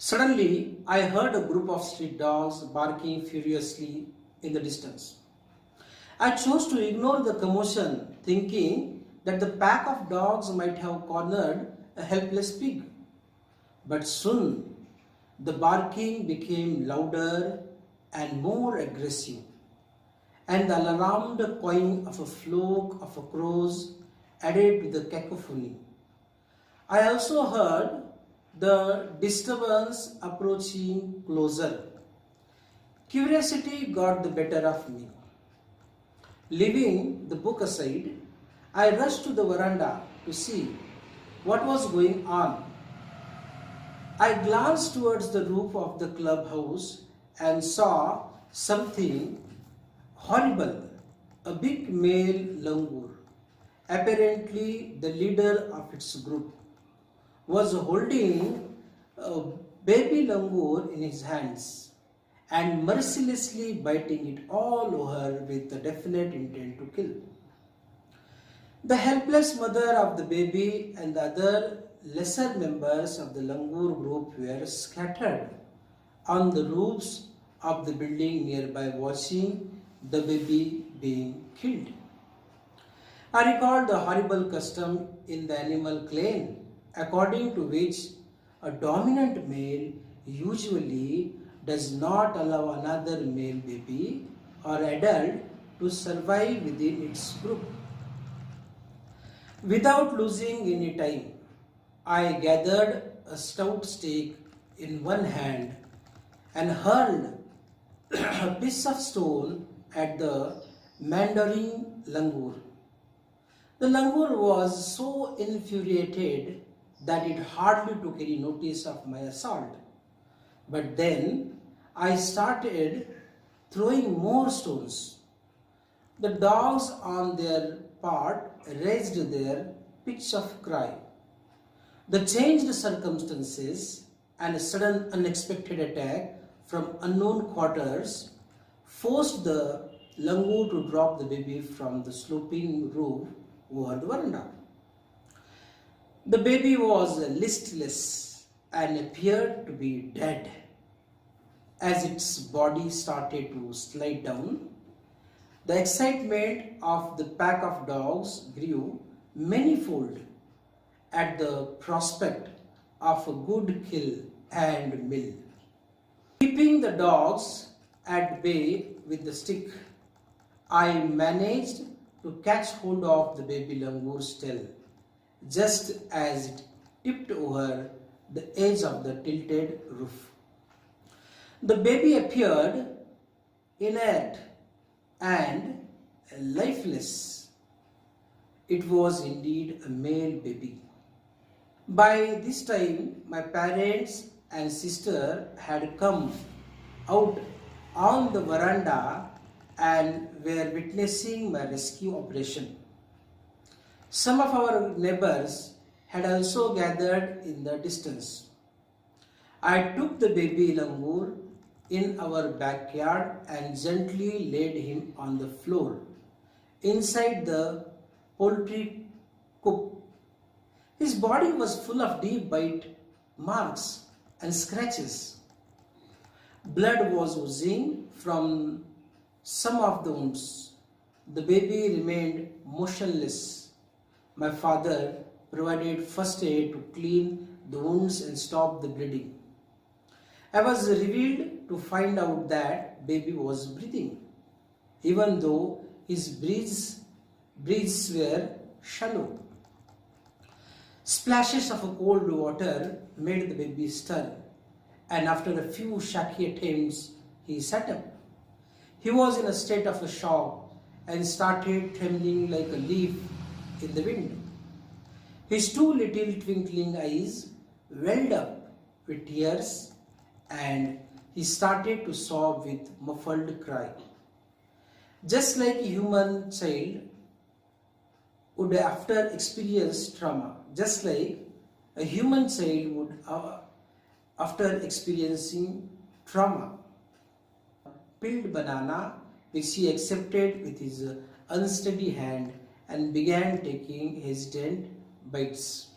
Suddenly, I heard a group of street dogs barking furiously in the distance. I chose to ignore the commotion, thinking that the pack of dogs might have cornered a helpless pig. But soon, the barking became louder and more aggressive, and the alarmed cawing of a flock of crows added to the cacophony. I also heard the disturbance approaching closer. Curiosity got the better of me. Leaving the book aside, I rushed to the veranda to see what was going on. I glanced towards the roof of the clubhouse and saw something horrible. A big male langur, apparently the leader of its group, was holding a baby langur in his hands and mercilessly biting it all over with the definite intent to kill. The helpless mother of the baby and the other lesser members of the langur group were scattered on the roofs of the building nearby watching the baby being killed. I recalled the horrible custom in the animal clan according to which a dominant male usually does not allow another male baby or adult to survive within its group. Without losing any time, I gathered a stout stake in one hand and hurled a piece of stone at the mandering langur. The langur was so infuriated that it hardly took any notice of my assault. But then I started throwing more stones. The dogs on their part raised their pitch of cry. The changed circumstances and a sudden unexpected attack from unknown quarters forced the langur to drop the baby from the sloping roof over the veranda. The baby was listless and appeared to be dead. As its body started to slide down, the excitement of the pack of dogs grew manyfold at the prospect of a good kill and meal. Keeping the dogs at bay with the stick, I managed to catch hold of the baby langur's tail just as it tipped over the edge of the tilted roof. The baby appeared inert and lifeless. It was indeed a male baby. By this time, my parents and sister had come out on the veranda and were witnessing my rescue operation. Some of our neighbors had also gathered in the distance. I took the baby langur in our backyard and gently laid him on the floor inside the poultry coop. His body was full of deep bite marks and scratches. Blood was oozing from some of the wounds. The baby remained motionless. My father provided first aid to clean the wounds and stop the bleeding. I was revealed to find out that baby was breathing, even though his breaths were shallow. Splashes of cold water made the baby stir, and after a few shaky attempts, he sat up. He was in a state of shock and started trembling like a leaf in the wind. His two little twinkling eyes welled up with tears and he started to sob with muffled cry. Just like a human child would after experience trauma, just like a human child would after experiencing trauma. Peeled banana which he accepted with his unsteady hand and began taking hesitant bites.